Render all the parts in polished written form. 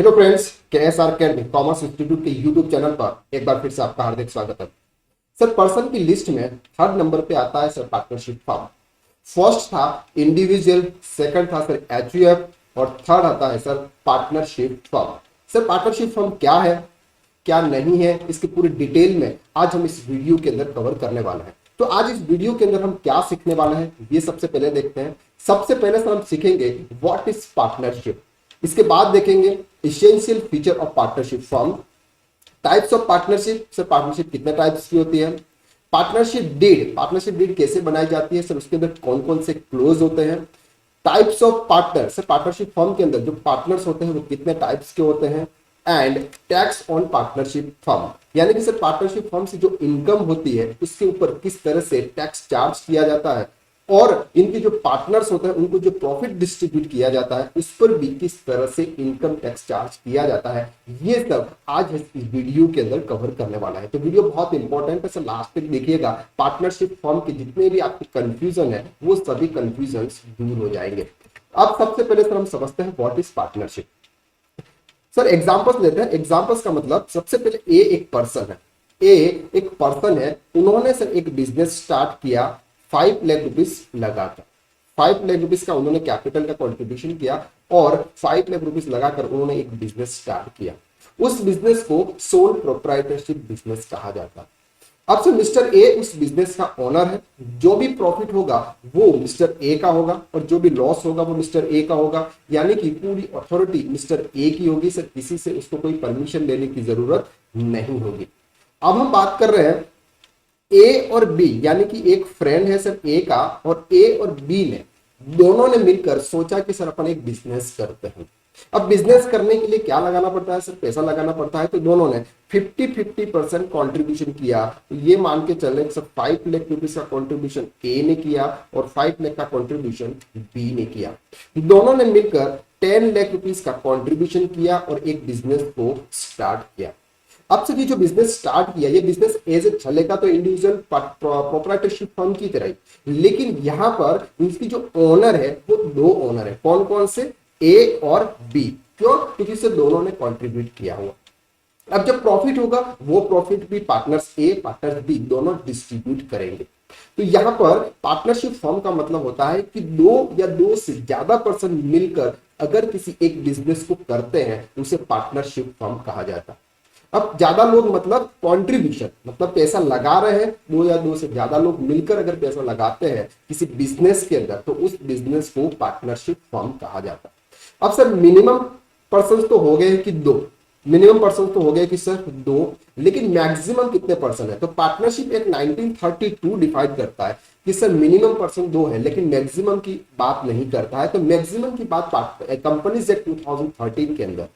Hello friends, KSR academy commerce institute के YouTube channel पर एक बार फिर से आपका हार्दिक स्वागत है। सर, पर्सन की लिस्ट में थर्ड नंबर पे आता है सर पार्टनरशिप फर्म। फर्स्ट था इंडिविजुअल, सेकंड था सर HUF और थर्ड आता है sir partnership firm. Sir, partnership firm क्या है, क्या नहीं है, इसकी पूरी डिटेल में आज हम इस वीडियो के अंदर कवर करने वाले हैं। तो आज इस वीडियो के अंदर हम क्या सीखने वाले हैं ये सबसे पहले देखते हैं। सबसे पहले सर हम सीखेंगे व्हाट इज पार्टनरशिप। इसके बाद देखेंगे essential feature of partnership firm, types of partnership. Sir, partnership कितने टाइप्स की होती है, पार्टनरशिप डीड कैसे बनाई जाती है, सर उसके अंदर कौन कौन से क्लोज होते हैं, types of partner. Sir, partnership firm के अंदर जो पार्टनर्स होते हैं वो कितने टाइप्स के होते हैं, and tax on partnership firm, यानी कि सर पार्टनरशिप फर्म से जो इनकम होती है उसके ऊपर किस तरह से टैक्स चार्ज किया जाता है, और इनके जो पार्टनर्स होते हैं उनको जो प्रॉफिट डिस्ट्रीब्यूट किया जाता है उस पर भी किस तरह से इनकम टैक्स चार्ज किया जाता है। ये सब आज इस वीडियो के अंदर कवर करने वाला है। तो वीडियो बहुत इंपॉर्टेंट है सर, लास्ट तक देखिएगा। पार्टनरशिप फर्म के जितने भी आपके कंफ्यूजन है वो सभी कंफ्यूजन दूर हो जाएंगे। अब सबसे पहले सर हम समझते हैं what is partnership. Sir, examples लेते हैं। एग्जांपल्स का मतलब सबसे पहले ए एक पर्सन है। ए एक पर्सन है, उन्होंने सर एक बिजनेस स्टार्ट किया 5 लाख रुपीज लगाकर। 5 लाख रुपीज का उन्होंने कैपिटल का कंट्रीब्यूशन किया और 5 लाख रुपीज लगाकर उन्होंने एक बिजनेस स्टार्ट किया। उस बिजनेस को सोल प्रोप्राइटरशिप बिजनेस कहा जाता है। अब से मिस्टर ए उस बिजनेस का ओनर है। जो भी प्रॉफिट होगा वो मिस्टर ए का होगा और जो भी लॉस होगा वो मिस्टर ए का होगा, यानी कि पूरी अथॉरिटी मिस्टर ए की होगी। सर, किसी से उसको कोई परमिशन लेने की जरूरत नहीं होगी। अब हम बात कर रहे हैं ए और बी, यानी कि एक फ्रेंड है सर ए का, और ए और बी ने दोनों ने मिलकर सोचा कि सर अपन एक बिजनेस करते हैं। अब बिजनेस करने के लिए क्या लगाना पड़ता है सर, पैसा लगाना पड़ता है। तो दोनों ने 50-50% कॉन्ट्रीब्यूशन किया। तो ये मान के चले सर 5 लाख रुपीज का कॉन्ट्रीब्यूशन ए ने किया और 5 लाख का कॉन्ट्रीब्यूशन बी ने किया। दोनों ने मिलकर 10 लाख रुपीज का कॉन्ट्रीब्यूशन किया और एक बिजनेस को स्टार्ट किया। अब से ये जो बिजनेस स्टार्ट किया, ये बिजनेस एज ए चलेगा तो इंडिविजुअल प्रोप्राइटरशिप फर्म की तरह ही, लेकिन यहां पर इसकी जो ओनर है वो दो ओनर है। कौन कौन से, ए और बी। क्यों? क्योंकि से दोनों ने कंट्रीब्यूट किया हुआ। अब जब प्रॉफिट होगा वो प्रॉफिट भी पार्टनर्स ए पार्टनर्स बी दोनों डिस्ट्रीब्यूट करेंगे। तो यहां पर पार्टनरशिप फर्म का मतलब होता है कि दो या दो से ज्यादा पर्सन मिलकर अगर किसी एक बिजनेस को करते हैं तो उसे पार्टनरशिप फर्म कहा जाता है। अब ज्यादा लोग मतलब कंट्रीब्यूशन, मतलब पैसा लगा रहे हैं, दो या दो से ज्यादा लोग मिलकर अगर पैसा लगाते हैं किसी बिजनेस के अंदर तो उस बिजनेस को पार्टनरशिप फर्म कहा जाता है। अब सर मिनिमम पर्सन तो हो गए कि दो, मिनिमम पर्सन तो हो गए कि सर दो, लेकिन मैक्सिमम कितने पर्सन है। तो पार्टनरशिप एक 1932 डिफाइड करता है कि सर मिनिमम पर्सन दो है लेकिन मैक्सिमम की बात नहीं करता है। तो मैक्सिमम की बात कंपनीज एक्ट 2013 के अंदर,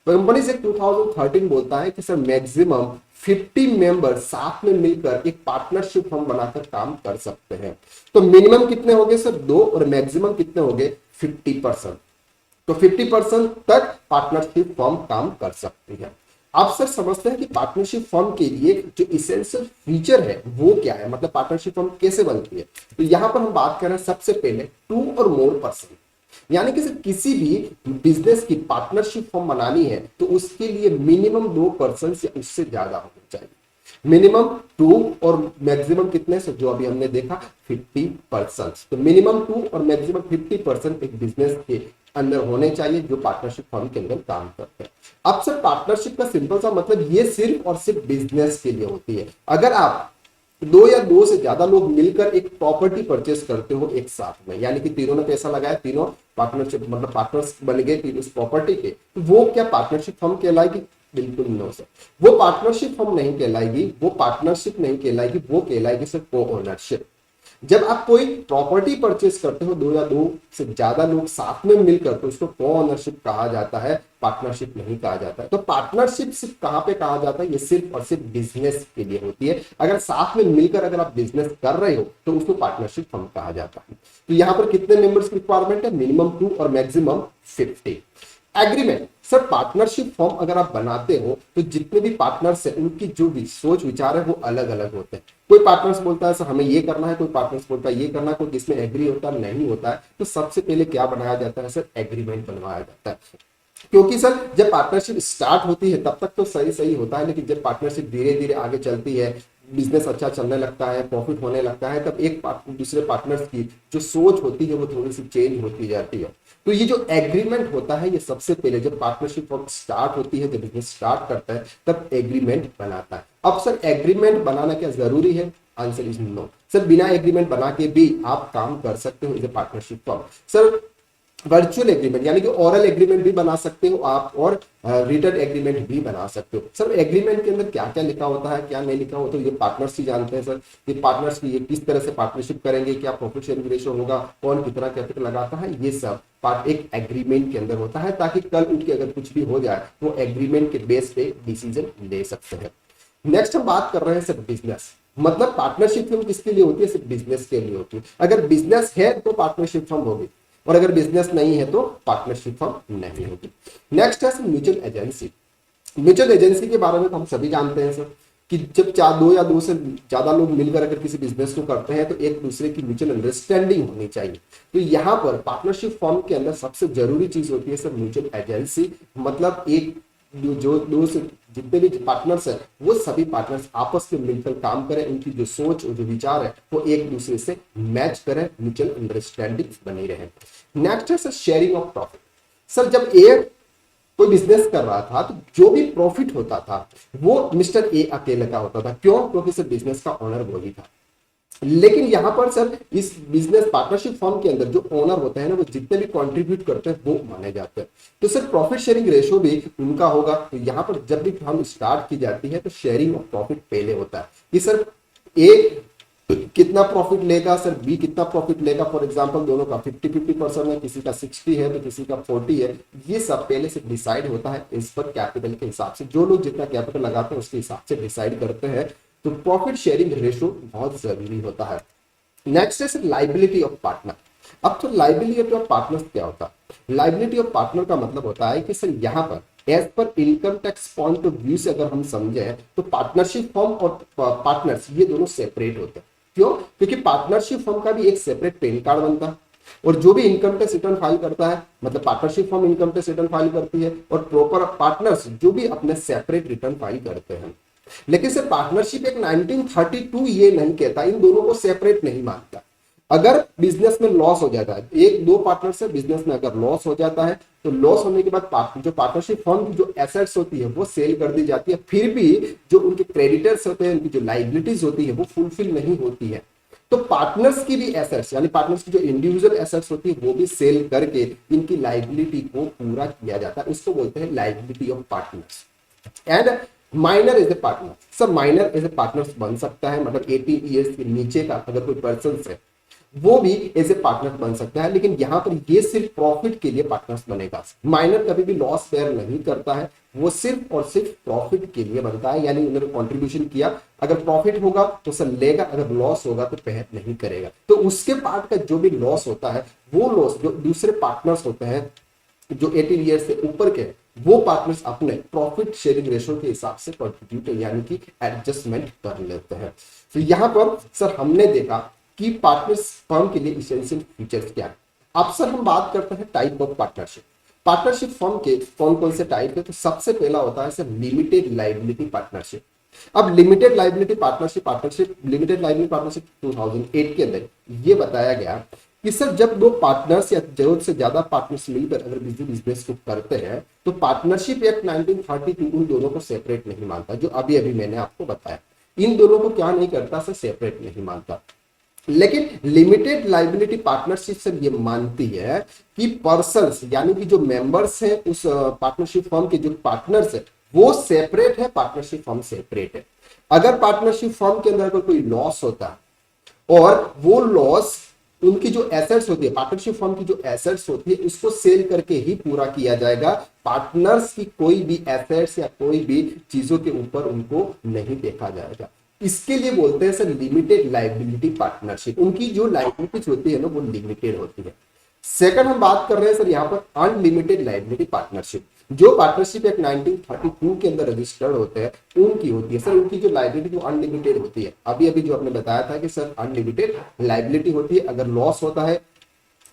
कंपनीज एक्ट 2013 बोलता है कि सर मैक्सिमम 50 मेंबर साथ में मिलकर एक पार्टनरशिप फर्म बनाकर काम कर सकते हैं। तो मिनिमम कितने हो गए सर, दो, और मैक्सिमम कितने हो गए 50%। तो 50% तक पार्टनरशिप फर्म काम कर सकती है। आप सर समझते हैं कि पार्टनरशिप फर्म के लिए जो इसेंशियल फीचर है वो क्या है, मतलब पार्टनरशिप फर्म कैसे बनती है। तो यहां पर हम बात कर रहे हैं सबसे पहले 2 और मोर पर्सन, यानी कि किसी भी बिजनेस की पार्टनरशिप फर्म बनानी है तो उसके लिए मिनिमम 2 पर्सन या उससे ज्यादा होना चाहिए। मिनिमम 2 और मैक्सिमम कितने से, जो अभी हमने देखा 50%। तो मिनिमम 2 और मैक्सिमम 50% एक बिजनेस के अंदर होने चाहिए जो पार्टनरशिप फर्म के अंदर काम करते हैं। अब सर पार्टनरशिप का सिंपल सा मतलब ये सिर्फ और सिर्फ बिजनेस के लिए होती है। अगर आप दो या दो से ज्यादा लोग मिलकर एक प्रॉपर्टी परचेस करते हो एक साथ में, यानी कि तीनों ने पैसा लगाया, तीनों पार्टनरशिप मतलब पार्टनर्स बन गए तीनों उस प्रॉपर्टी के, तो वो क्या पार्टनरशिप फर्म कहलाएगी? बिल्कुल नो सर, वो पार्टनरशिप फर्म नहीं कहलाएगी, वो पार्टनरशिप नहीं कहलाएगी, वो कहलाएगी सर को ओनरशिप। जब आप कोई प्रॉपर्टी परचेस करते हो दो या दो से ज्यादा लोग साथ में मिलकर तो उसको को ओनरशिप कहा जाता है, पार्टनरशिप नहीं कहा जाता है। तो पार्टनरशिप सिर्फ कहां पे कहा जाता है, ये सिर्फ और सिर्फ बिजनेस के लिए होती है। अगर साथ में मिलकर अगर आप बिजनेस कर रहे हो तो उसको पार्टनरशिप फर्म कहा जाता है। तो यहां पर कितने मेंबर्स की रिक्वायरमेंट है, मिनिमम 2 और maximum 50। Agreement, sir partnership form अगर आप बनाते हो तो जितने भी पार्टनर्स हैं उनकी जो भी सोच विचार है वो अलग अलग होते हैं। कोई पार्टनर्स बोलता है सर हमें ये करना है, कोई पार्टनर्स बोलता है ये करना है, कोई किसमें एग्री होता नहीं होता है। तो सबसे पहले क्या बनाया जाता है सर, एग्रीमेंट बनवाया जाता है। क्योंकि सर जब पार्टनरशिप स्टार्ट होती है तब तक तो सही सही होता है, लेकिन जब पार्टनरशिप धीरे धीरे आगे चलती है, बिजनेस अच्छा चलने लगता है, प्रॉफिट होने लगता है, तब एक दूसरे पार्टनर्स की जो सोच होती है वो थोड़ी सी चेंज होती जाती है। तो ये जो एग्रीमेंट होता है ये सबसे पहले जब पार्टनरशिप स्टार्ट होती है, जब बिजनेस स्टार्ट करता है तब एग्रीमेंट बनाता है। अब सर एग्रीमेंट बनाना क्या जरूरी है? Answer is no. सर बिना एग्रीमेंट बना के भी आप काम कर सकते हो as a partnership form. Sir virtual agreement यानी कि ओरल एग्रीमेंट भी बना सकते हो आप, और रिटन एग्रीमेंट भी बना सकते हो। सर एग्रीमेंट के अंदर क्या क्या लिखा होता है, क्या नहीं लिखा होता है, ये पार्टनर्स ही जानते हैं सर। ये पार्टनर्स की ये किस तरह से पार्टनरशिप करेंगे, क्या प्रॉफिट शेयरिंग रेशियो होगा, कौन कितना कैपिटल लगाता है, ये सब पार्ट एक एग्रीमेंट के अंदर होता है, ताकि कल उठ के अगर कुछ भी हो जाए तो एग्रीमेंट के बेस पे डिसीजन ले सकते हैं। नेक्स्ट हम बात कर रहे हैं सर बिजनेस, मतलब पार्टनरशिप फर्म किसके लिए होती है? सिर्फ बिजनेस के लिए होती है। अगर बिजनेस है तो पार्टनरशिप फर्म होगी, और अगर बिजनेस नहीं है तो पार्टनरशिप फर्म नहीं होगी। नेक्स्ट है म्यूचुअल एजेंसी। म्यूचुअल एजेंसी के बारे में तो हम सभी जानते हैं सर कि जब दो या दो से ज्यादा लोग मिलकर अगर किसी बिजनेस को करते हैं तो एक दूसरे की म्यूचुअल अंडरस्टैंडिंग होनी चाहिए। तो यहाँ पर पार्टनरशिप फर्म के अंदर सबसे जरूरी चीज होती है सर म्यूचुअल एजेंसी। मतलब एक जो दो से जितने भी पार्टनर्स हैं वो सभी पार्टनर्स आपस में मिलकर काम करें, उनकी जो सोच और जो विचार है वो एक दूसरे से मैच करें, म्यूचुअल अंडरस्टैंडिंग बनी रहे। नेक्स्ट है sir sharing of profit. Sir जब एक कोई बिजनेस कर रहा था तो जो भी प्रॉफिट होता था वो मिस्टर ए अकेले का होता था। क्यों? क्योंकि सर बिजनेस का ओनर वो ही था। लेकिन यहां पर सर इस बिजनेस पार्टनरशिप फर्म के अंदर जो ओनर होते हैं ना वो जितने भी कंट्रीब्यूट करते हैं वो माने जाते हैं। तो सर प्रॉफिट शेयरिंग रेशो भी उनका होगा। तो यहां पर जब भी फर्म स्टार्ट की जाती है तो शेयरिंग ऑफ प्रॉफिट पहले होता है कि सर ए कितना प्रॉफिट लेगा, सर बी कितना प्रॉफिट लेगा। फॉर एग्जांपल दोनों का 50-50% है, किसी का 60 है तो किसी का 40 है। ये सब पहले से डिसाइड होता है इस पर कैपिटल के हिसाब से, जो लोग जितना कैपिटल लगाते हैं उसके हिसाब से डिसाइड करते हैं। तो प्रॉफिट शेयरिंग रेशो बहुत जरूरी होता है। नेक्स्ट है सर लाइबिलिटी ऑफ पार्टनर। अब तो लाइबिलिटी ऑफ पार्टनर क्या होता है? लाइबिलिटी ऑफ पार्टनर का मतलब होता है कि सर यहाँ पर as per income tax point of view से अगर हम समझे तो पार्टनरशिप फर्म और पार्टनर्स ये दोनों सेपरेट होते हैं। क्यों? क्योंकि पार्टनरशिप फर्म का भी एक सेपरेट पेन कार्ड बनता है, और जो भी इनकम टैक्स रिटर्न फाइल करता है, मतलब partnership firm income tax return file करती है, और प्रॉपर पार्टनर्स जो भी अपने सेपरेट रिटर्न फाइल करते हैं। लेकिन सर पार्टनरशिप एक 1932 ये नहीं कहता, इन दोनों को सेपरेट नहीं मानता। अगर बिजनेस में लॉस हो जाता है, एक दो पार्टनर से बिजनेस में अगर लॉस हो जाता है तो लॉस होने के बाद जो पार्टनरशिप फर्म की जो एसेट्स होती है वो सेल कर दी जाती है। फिर भी जो उनके क्रेडिटर्स होते हैं, उनकी जो लाइबिलिटीज होती है वो फुलफिल नहीं होती है। तो पार्टनर्स की भी एसेट्स यानी पार्टनर्स की जो इंडिविजुअल एसेट्स होती है वो भी सेल करके इनकी लाइबिलिटी को पूरा किया जाता है। इसको बोलते हैं liability of partners. And minor as a partner, sir minor as a partner बन सकता है, मतलब 18 ईयर्स के नीचे का अगर कोई पर्सन है वो भी एज ए पार्टनर बन सकता है। लेकिन यहां पर ये सिर्फ प्रॉफिट के लिए पार्टनर्स बनेगा। माइनर कभी भी लॉस बेयर नहीं करता है, वो सिर्फ और सिर्फ प्रॉफिट के लिए बनता है। यानी उन्होंने कंट्रीब्यूशन किया, अगर प्रॉफिट होगा तो सर लेगा, अगर लॉस होगा तो पे नहीं करेगा। तो उसके पार्ट का जो भी लॉस होता है वो लॉस जो दूसरे पार्टनर्स होते हैं जो 18 ईयर्स से ऊपर के, वो पार्टनर्स अपने प्रॉफिट शेयरिंग रेशो के हिसाब से कंट्रीब्यूट यानी कि एडजस्टमेंट कर लेते हैं। तो यहां पर सर हमने देखा कि पार्टनर्स फर्म के लिए इसेंशियल फीचर्स क्या है। अब सर हम बात करते हैं type of partnership. Partnership firm के कौन कौन से टाइप है? तो सबसे पहला होता है सर लिमिटेड लायबिलिटी पार्टनरशिप। अब limited liability partnership limited liability partnership 2008 के अंदर ये बताया गया कि सर जब दो पार्टनर्स या जरूरत से ज्यादा पार्टनर्स मिलकर अगर बिजनेस को करते हैं तो पार्टनरशिप एक्ट 1932 उन दोनों को सेपरेट नहीं मानता, जो अभी अभी मैंने आपको बताया। इन दोनों को क्या नहीं करता सर? सेपरेट नहीं मानता। लेकिन लिमिटेड लाइबिलिटी पार्टनरशिप से ये मानती है कि पर्सन्स यानी कि जो मेंबर्स हैं उस पार्टनरशिप फर्म के जो पार्टनर्स है वो सेपरेट है, पार्टनरशिप फर्म सेपरेट है। अगर पार्टनरशिप फर्म के अंदर कोई लॉस होता है और वो लॉस उनकी जो एसेट्स होती है, पार्टनरशिप फर्म की जो एसेट्स होती है उसको सेल करके ही पूरा किया जाएगा। पार्टनर्स की कोई भी एसेट्स या कोई भी चीजों के ऊपर उनको नहीं देखा जाएगा। इसके लिए बोलते हैं सर लिमिटेड लायबिलिटी पार्टनरशिप। उनकी जो लायबिलिटीज होती है ना वो लिमिटेड होती है। सेकंड हम बात कर रहे हैं सर यहाँ पर अनलिमिटेड लायबिलिटी पार्टनरशिप। जो पार्टनरशिप एक्ट 1932 के अंदर रजिस्टर्ड होते हैं उनकी होती है सर, उनकी जो लायबिलिटी जो अनलिमिटेड होती है। अभी अभी जो आपने बताया था कि सर अनलिमिटेड लायबिलिटी होती है। अगर लॉस होता है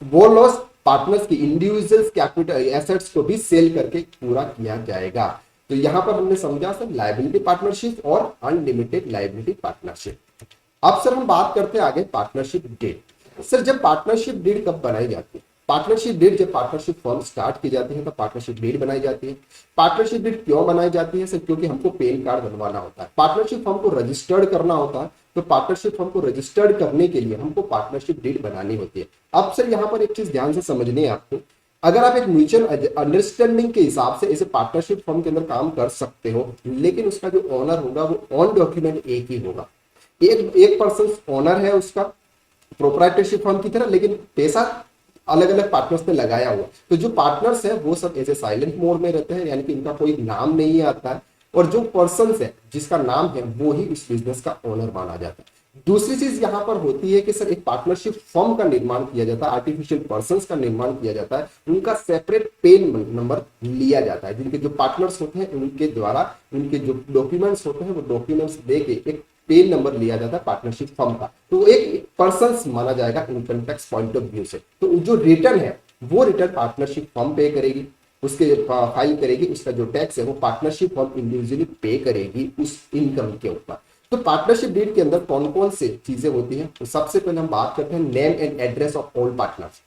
वो लॉस पार्टनर्स की इंडिविजुअल्स कैपिटल एसेट्स को भी सेल करके पूरा किया जाएगा। तो यहां पर हमने समझा सर लायबिलिटी पार्टनरशिप और अनलिमिटेड लायबिलिटी पार्टनरशिप। अब सर हम बात करते हैं आगे पार्टनरशिप डीड। सर जब पार्टनरशिप डीड कब बनाई जाती है? पार्टनरशिप डीड जब पार्टनरशिप फॉर्म स्टार्ट की जाती है तो पार्टनरशिप डीड बनाई जाती है। पार्टनरशिप डीड क्यों बनाई जाती है सर? क्योंकि हमको पैन कार्ड बनवाना होता है, पार्टनरशिप फॉर्म को रजिस्टर्ड करना होता है। तो पार्टनरशिप फॉर्म को रजिस्टर्ड करने के लिए हमको पार्टनरशिप डीड बनानी होती है। अब सर यहाँ पर एक चीज ध्यान से समझनी है आपको, अगर आप एक म्यूचुअल अंडरस्टैंडिंग के हिसाब से ऐसे पार्टनरशिप फॉर्म के अंदर काम कर सकते हो, लेकिन उसका जो ओनर होगा वो ऑन डॉक्यूमेंट एक ही होगा। एक पर्सन ओनर है उसका प्रोप्राइटरशिप फर्म की तरह, लेकिन पैसा अलग अलग पार्टनर्स ने लगाया हुआ। तो जो पार्टनर्स है वो सब ऐसे साइलेंट मोड में रहते हैं, यानी कि इनका कोई नाम नहीं आता है, और जो पर्सन है जिसका नाम है वो ही इस बिजनेस का ओनर माना जाता है। दूसरी चीज यहां पर होती है कि सर एक पार्टनरशिप फर्म का निर्माण किया जाता है, आर्टिफिशियल पर्संस का निर्माण किया जाता है, उनका सेपरेट पेन नंबर लिया जाता है। जिनके जो पार्टनर्स होते हैं उनके द्वारा उनके जो डॉक्यूमेंट्स होते हैं वो डॉक्यूमेंट्स देके एक पेन नंबर लिया जाता है पार्टनरशिप फर्म का, तो वो एक पर्सन माना जाएगा income tax point of view से। तो जो रिटर्न है वो रिटर्न पार्टनरशिप फर्म पे करेगी, उसके फाइल करेगी, उसका जो टैक्स है वो पार्टनरशिप फर्म इंडिविजुअली पे करेगी उस इनकम के ऊपर। तो पार्टनरशिप डीड के अंदर कौन कौन से चीजें होती हैं? तो सबसे पहले हम बात करते हैं name and address of all partners.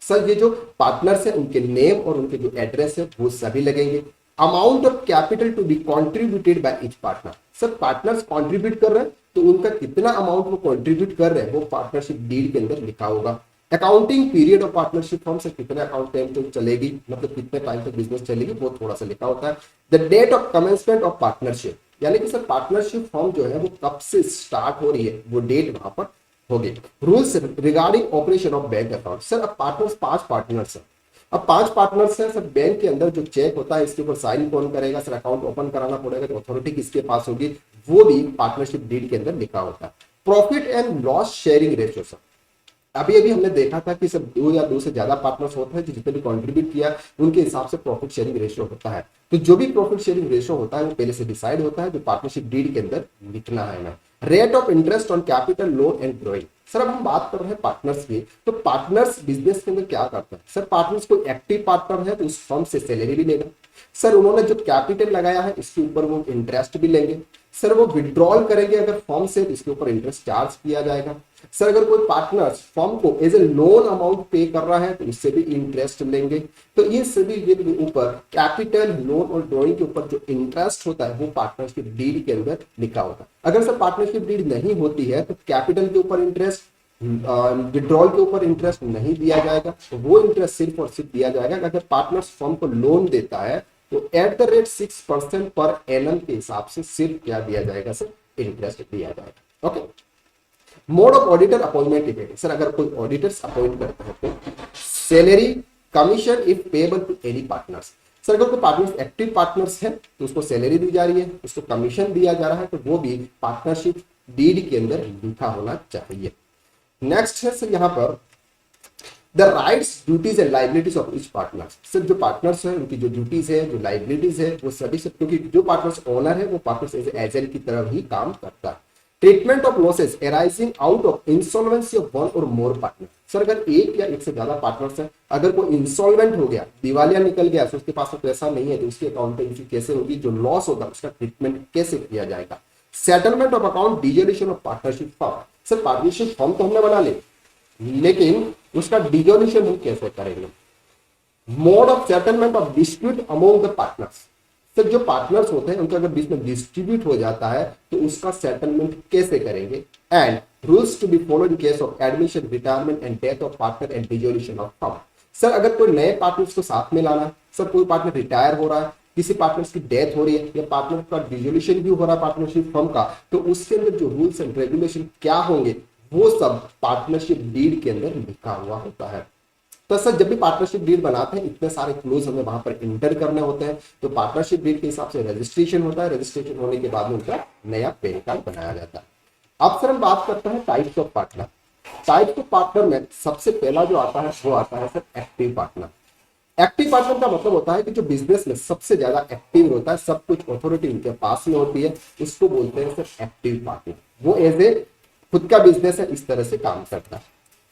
Sir ये जो पार्टनर्स है उनके नेम और उनके जो एड्रेस है वो सभी लगेंगे। Amount of capital to be contributed by each partner. Sir partners contribute कर रहे हैं तो उनका कितना अमाउंट वो कॉन्ट्रीब्यूट कर रहे हैं वो पार्टनरशिप डीड के अंदर लिखा होगा। Accounting period of partnership firm से कितने अकाउंट टाइम तक चलेगी, मतलब कितने टाइम तक बिजनेस चलेगी, वो थोड़ा सा लिखा होता है। The date of commencement of partnership, यानी कि सर पार्टनरशिप फर्म जो है वो कब से स्टार्ट हो रही है वो डेट वहां पर होगी। Rules regarding operation of bank account. Sir अब पार्टनर्स 5 पार्टनर्स हैं, अब 5 पार्टनर्स हैं। सर बैंक के अंदर जो चेक होता है इसके ऊपर साइन कौन करेगा, सर अकाउंट ओपन कराना पड़ेगा तो अथॉरिटी किसके पास होगी, वो भी पार्टनरशिप डीड के अंदर लिखा होता है। Profit and loss sharing ratio. Sir अभी अभी हमने देखा था कि सब 2 या 2 से ज्यादा पार्टनर्स होते हैं, जितने भी कंट्रीब्यूट किया उनके हिसाब से प्रॉफिट शेयरिंग रेशियो होता है। तो जो भी प्रॉफिट शेयरिंग रेशियो होता है वो पहले से डिसाइड होता है, जो पार्टनरशिप डीड के अंदर लिखना है ना। Rate of interest on capital loan and drawing. Sir अब हम बात कर रहे हैं पार्टनर्स की, तो पार्टनर्स बिजनेस के अंदर क्या करते हैं? सर पार्टनर्स कोई एक्टिव पार्टनर है तो उस फर्म से सैलरी भी लेगा। सर उन्होंने जो कैपिटल लगाया है इसके ऊपर वो इंटरेस्ट भी लेंगे। सर वो विड्रॉल करेंगे अगर फॉर्म से तो इसके ऊपर इंटरेस्ट चार्ज किया जाएगा। सर अगर कोई पार्टनर फॉर्म को एज ए लोन अमाउंट पे कर रहा है तो इससे भी इंटरेस्ट लेंगे। तो ये सभी के ऊपर कैपिटल लोन और ड्रॉइंग के ऊपर जो इंटरेस्ट होता है वो पार्टनरशिप डीड के अंदर लिखा होता है। अगर सर पार्टनरशिप डीड नहीं होती है तो कैपिटल के ऊपर इंटरेस्ट, विड्रॉल के ऊपर इंटरेस्ट नहीं दिया जाएगा, तो वो इंटरेस्ट सिर्फ और सिर्फ दिया जाएगा अगर पार्टनर्स फॉर्म को लोन देता है तो at the rate 6% per annum के हिसाब से सिर्फ क्या दिया जाएगा सर, इंटरेस्ट दिया जाएगा। Okay. Mode of auditor appointment effect. Sir अगर कोई ऑडिटर्स अपॉइंट करते हैं तो salary commission if payable to any partners. Sir अगर कोई पार्टनर्स एक्टिव पार्टनर्स है तो उसको सैलरी दी जा रही है, उसको कमीशन दिया जा रहा है, तो वो भी पार्टनरशिप डीड के अंदर लिखा होना चाहिए। नेक्स्ट है सर यहाँ पर the rights duties and liabilities of each partners. Sir जो पार्टनर्स है उनकी जो ड्यूटीज है जो लाइबिलिटीज है वो सभी सब, क्योंकि जो पार्टनर्स ओनर है वो पार्टनर्स एज एजेंट की तरह ही काम करता है। Treatment of losses arising out of insolvency of one और मोर पार्टनर। सर अगर एक या एक से ज्यादा पार्टनर्स है, अगर कोई इंसॉल्वेंट हो गया, दिवालिया निकल गया, तो उसके पास तो पैसा नहीं है, तो उसकी अकाउंटेंसी कैसे होगी, जो लॉस होगा उसका ट्रीटमेंट कैसे किया जाएगा। Settlement of account dissolution of partnership form. Sir partnership form तो हमने बना ली, लेकिन उसका डिसोल्यूशन हम कैसे करेंगे। Mode of settlement of dispute among the partners. Sir जो पार्टनर्स होते हैं उनका अगर बीच में डिस्ट्रीब्यूट हो जाता है तो उसका सेटलमेंट कैसे करेंगे। And rules to be followed in case of admission, retirement and death of partner and dissolution of firm. Sir अगर कोई नए पार्टनर्स को साथ में लाना है, सर कोई पार्टनर रिटायर हो रहा है, किसी पार्टनर्स की डेथ हो रही है या पार्टनर का डिसोल्यूशन भी हो रहा है पार्टनरशिप फर्म का, तो उसके अंदर जो रूल्स एंड रेगुलेशन क्या होंगे वो सब पार्टनरशिप डीड के अंदर लिखा हुआ होता है। तो सर जब भी पार्टनरशिप डीड बनाते हैं इतने सारे क्लोज हमें वहां पर इंटर करने होते हैं, तो पार्टनरशिप डीड के हिसाब से रजिस्ट्रेशन होता है, रजिस्ट्रेशन होने के बाद में उनका नया पैन कार्ड बनाया जाता है। अब सर हम बात करते हैं types of partner. Types of partner में सबसे पहला जो आता है वो आता है sir active partner. Active partner का मतलब होता है कि जो बिजनेस में सबसे ज्यादा एक्टिव होता है, सब कुछ अथॉरिटी उनके पास में होती है, उसको बोलते हैं सर एक्टिव पार्टनर। वो एज ए खुद का बिजनेस है इस तरह से काम करता है।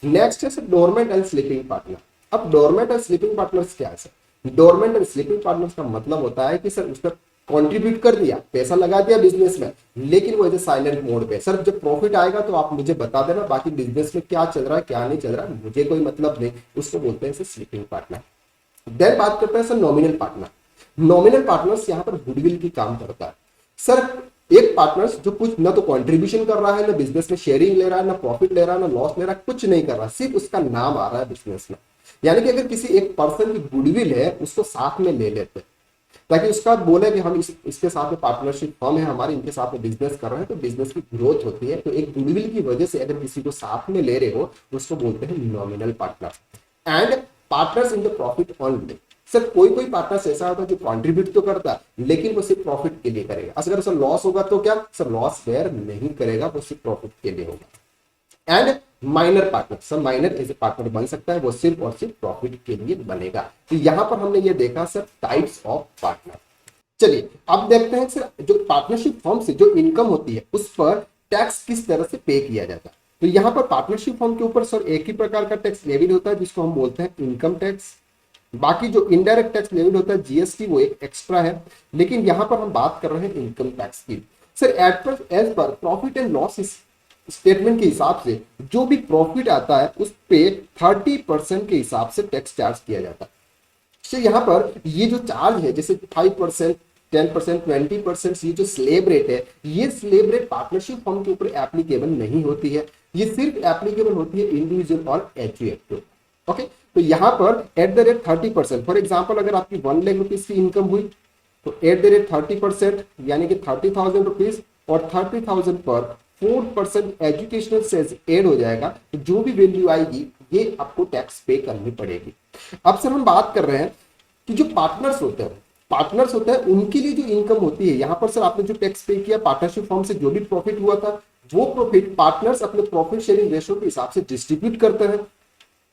नेक्स्ट है sir dormant and sleeping partner. अब डोरमेंट और स्लीपिंग पार्टनर्स क्या है सर? डोरमेंट और स्लीपिंग पार्टनर्स का मतलब होता है कि सर उसका कंट्रीब्यूट कर दिया, पैसा लगा दिया बिजनेस में, लेकिन वो एज साइलेंट मोड पे, सर जब प्रॉफिट आएगा तो आप मुझे बता देना, बाकी बिजनेस में क्या चल रहा है क्या नहीं चल रहा है मुझे कोई मतलब नहीं, उसको बोलते हैं सर स्लीपिंग पार्टनर। देन बात करते हैं sir nominal partner. Nominal partners यहाँ पर गुडविल की काम करता है। सर एक पार्टनर्स जो कुछ ना तो कंट्रीब्यूशन कर रहा है, ना बिजनेस में शेयरिंग ले रहा है, ना प्रॉफिट ले रहा है, ना लॉस ले रहा है, कुछ नहीं कर रहा, सिर्फ उसका नाम आ रहा है बिजनेस में। यानी कि अगर किसी एक पर्सन की गुडविल है उसको साथ में ले लेते हैं, ताकि उसका बोले कि हम इसके साथ में पार्टनरशिप फर्म है हमारी, इनके साथ में बिजनेस कर रहे हैं तो बिजनेस की ग्रोथ होती है। तो एक गुडविल की वजह से अगर किसी को साथ में ले रहे हो उसको बोलते हैं nominal partner. And partners in the profit only. Sir कोई कोई पार्टनर्स ऐसा होता है जो कंट्रीब्यूट तो करता है लेकिन वो सिर्फ प्रॉफिट के लिए करेगा, अगर सर लॉस होगा तो क्या सर लॉस बेयर नहीं करेगा, वो सिर्फ प्रॉफिट के लिए होगा। And minor partner, sir minor as a partner बन सकता है, वो सिर्फ और सिर्फ प्रॉफिट के लिए बनेगा। तो यहां पर हमने ये देखा सर टाइप्स ऑफ पार्टनर। चलिए अब देखते हैं सर जो पार्टनरशिप फर्म से जो इनकम होती है उस पर टैक्स किस तरह से पे किया जाता है। तो यहाँ पर पार्टनरशिप फर्म के ऊपर सर एक ही प्रकार का टैक्स लेविड होता है जिसको हम बोलते हैं इनकम टैक्स। बाकी जो इनडायरेक्ट टैक्स लेविड होता है जीएसटी वो एक एक्स्ट्रा है, लेकिन यहाँ पर हम बात कर रहे हैं इनकम टैक्स की। Sir as per profit and loss statement के हिसाब से जो भी प्रॉफिट आता है उस पे 30% के हिसाब से टैक्स चार्ज किया जाता है। तो यहाँ पर ये जो चार्ज है जैसे 5%, 10%, 20%, ये जो स्लेब रेट है, ये स्लेब रेट पार्टनरशिप फर्म के ऊपर एप्लीकेबल नहीं होती है, ये सिर्फ एप्लीकेबल होती है इंडिविजुअल और एचयूएफ के। ओके, तो यहाँ पर at the rate 30%, for example अगर आपकी 1 लाख रुपीज की इनकम हुई तो एट द रेट 30% यानी कि 30,000 रुपीज, और 30,000 पर 4% एजुकेशनल सेस एड हो जाएगा, तो जो भी वैल्यू आएगी ये आपको टैक्स पे करनी पड़ेगी। अब सर हम बात कर रहे हैं कि जो पार्टनर्स होते हैं उनके लिए जो इनकम होती है, यहाँ पर सर आपने जो टैक्स पे किया पार्टनरशिप फर्म से जो भी प्रॉफिट हुआ था वो प्रॉफिट पार्टनर्स अपने प्रॉफिट शेयरिंग रेशियो के हिसाब से डिस्ट्रीब्यूट करते हैं।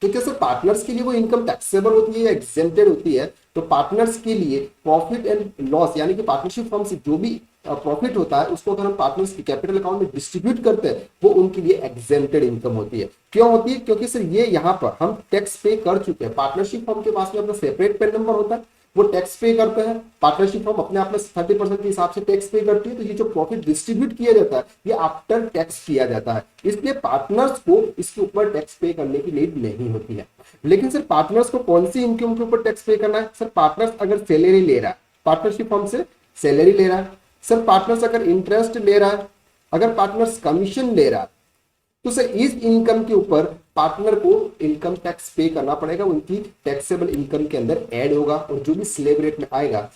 तो क्या सर पार्टनर्स के लिए वो इनकम टैक्सेबल होती है या एग्जेम्प्टेड होती है? तो पार्टनर्स के लिए प्रॉफिट एंड लॉस यानी कि पार्टनरशिप फर्म से जो भी प्रॉफिट होता है उसको अगर हम पार्टनर्स की कैपिटल अकाउंट में डिस्ट्रीब्यूट करते हैं वो उनके लिए एग्जेम्प्टेड इनकम होती है। क्यों होती है? क्योंकि सर ये यहाँ पर हम टैक्स पे कर चुके हैं, पार्टनरशिप फर्म के पास में अपना सेपरेट पेन नंबर होता है, वो टैक्स पे करते हैं, पार्टनरशिप फर्म अपने आप में 30% के हिसाब से टैक्स पे करती है, तो ये जो प्रॉफिट डिस्ट्रीब्यूट किया जाता है ये आफ्टर टैक्स किया जाता है, इसलिए पार्टनर्स को इसके ऊपर टैक्स पे करने की नीड नहीं होती है। लेकिन सर पार्टनर्स को कौन सी इनकम के ऊपर टैक्स पे करना है? सर पार्टनर्स अगर सैलरी ले रहा है, पार्टनरशिप फर्म से सैलरी ले रहा है, सर पार्टनर्स अगर इंटरेस्ट ले रहा है, अगर पार्टनर्स कमीशन ले रहा है, तो सर इस इनकम के ऊपर पार्टनर को इनकम टैक्स पे करना पड़ेगा, उनकी टैक्सेबल इनकम के अंदर ऐड होगा और जो भी स्लेब रेट में आएगा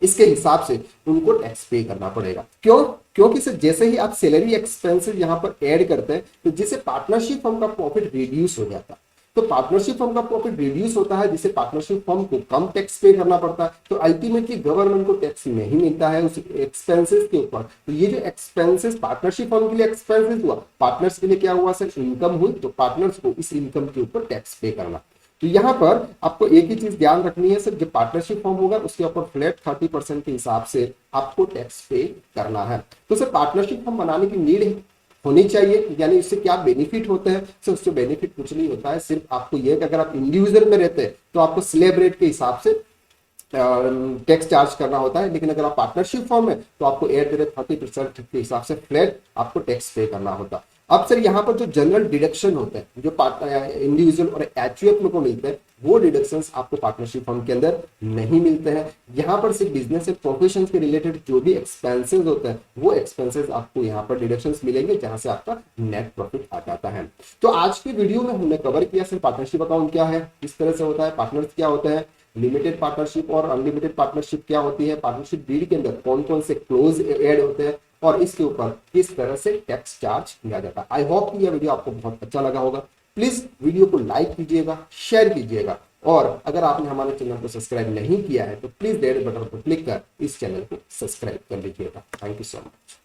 इसके हिसाब से उनको टैक्स पे करना पड़ेगा। क्यों? क्योंकि सर जैसे ही आप सैलरी एक्सपेंसेस यहां पर ऐड करते हैं तो जिससे पार्टनरशिप फर्म का प्रॉफिट रिड्यूस हो जाता है, तो पार्टनरशिप फर्म का प्रॉफिट रिड्यूस होता है जिससे पार्टनरशिप फर्म को कम टैक्स पे करना पड़ता है, तो अल्टीमेटली गवर्नमेंट को टैक्स नहीं मिलता है उस एक्सपेंसेस के ऊपर। तो ये जो एक्सपेंसेस पार्टनरशिप फर्म के लिए एक्सपेंसेस हुआ, पार्टनर्स के लिए क्या हुआ सर? इनकम हुई, तो पार्टनर्स को इस इनकम के ऊपर टैक्स पे करना। तो यहाँ पर आपको एक ही चीज ध्यान रखनी है सर, जो पार्टनरशिप फॉर्म होगा उसके ऊपर फ्लैट 30% के हिसाब से आपको टैक्स पे करना है। तो सर पार्टनरशिप फॉर्म बनाने की नीड होनी चाहिए, यानी इससे क्या बेनिफिट होते हैं? सर उससे बेनिफिट कुछ नहीं होता है, सिर्फ आपको यह कि अगर आप इंडिविजुअल में रहते हैं तो आपको स्लेब रेट के हिसाब से टैक्स चार्ज करना होता है, लेकिन अगर आप पार्टनरशिप फॉर्म में तो आपको 30% के हिसाब से फ्लैट आपको टैक्स पे करना होता है। अब सर यहाँ पर जो जनरल डिडक्शन होते हैं जो इंडिविजुअल और एचयूएफ को मिलते हैं वो डिडक्शंस आपको पार्टनरशिप फर्म के अंदर नहीं मिलते हैं। यहाँ पर सिर्फ बिजनेस एंड प्रोफेशन के रिलेटेड जो भी एक्सपेंसेस होते हैं वो एक्सपेंसेस आपको यहाँ पर डिडक्शंस मिलेंगे जहां से आपका नेट प्रॉफिट आ जाता है। तो आज की वीडियो में हमने कवर किया सर पार्टनरशिप अकाउंट क्या है, किस तरह से होता है, पार्टनर्स क्या होते हैं, लिमिटेड पार्टनरशिप और अनलिमिटेड पार्टनरशिप क्या होती है, पार्टनरशिप डीड के अंदर कौन कौन से क्लोज ऐड होते हैं और इसके ऊपर किस तरह से टैक्स चार्ज किया जाता है। आई होप कि यह वीडियो आपको बहुत अच्छा लगा होगा। प्लीज वीडियो को लाइक कीजिएगा, शेयर कीजिएगा, और अगर आपने हमारे चैनल को सब्सक्राइब नहीं किया है तो प्लीज रेड बटन पर क्लिक कर इस चैनल को सब्सक्राइब कर लीजिएगा। Thank you so much.